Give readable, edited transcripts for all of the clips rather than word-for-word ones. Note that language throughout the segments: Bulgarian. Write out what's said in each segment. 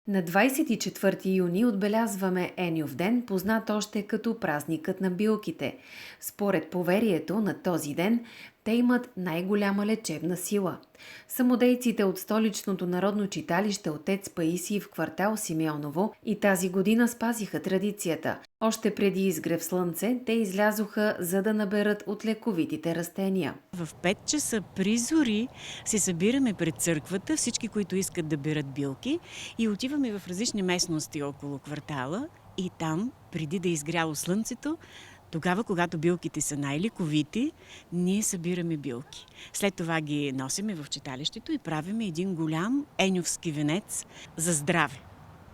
На 24 юни отбелязваме Еньов ден, познат още като празникът на билките. Според поверието на този ден, те имат най-голяма лечебна сила. Самодейците от столичното народно читалище Отец Паисий в квартал Симеоново и тази година спазиха традицията. Още преди изгрев слънце, те излязоха, за да наберат от лековитите растения. В 5 часа при зори се събираме пред църквата, всички, които искат да берат билки, и отиваме в различни местности около квартала и там, преди да е изгряло слънцето, тогава, когато билките са най-лековити, ние събираме билки. След това ги носиме в читалището и правиме един голям еньовски венец за здраве.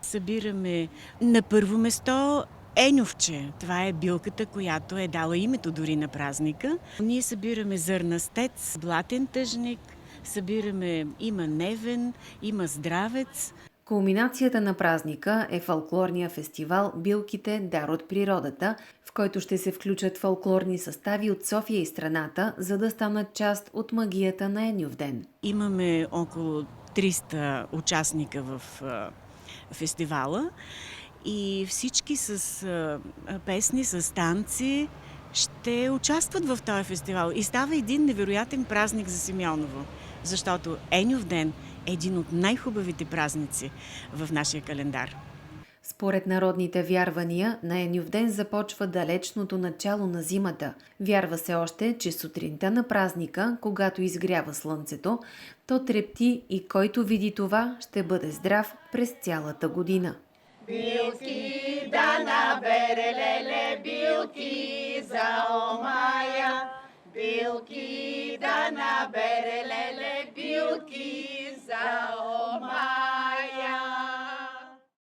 Събираме на първо место еньовче. Това е билката, която е дала името дори на празника. Ние събираме зърнастец, блатен тъжник, събираме има невен, има здравец. Кулминацията на празника е фолклорния фестивал «Билките – дар от природата», в който ще се включат фолклорни състави от София и страната, за да станат част от магията на Еньов ден. Имаме около 300 участника в фестивала и всички с песни, с танци ще участват в този фестивал. И става един невероятен празник за Симеоново, защото Еньов ден е един от най-хубавите празници в нашия календар. Според народните вярвания, на Еньов ден започва далечното начало на зимата. Вярва се още, че сутринта на празника, когато изгрява слънцето, то трепти и който види това, ще бъде здрав през цялата година. Билки да набере, леле, билки за омая. Билки да набере, леле, билки за омая.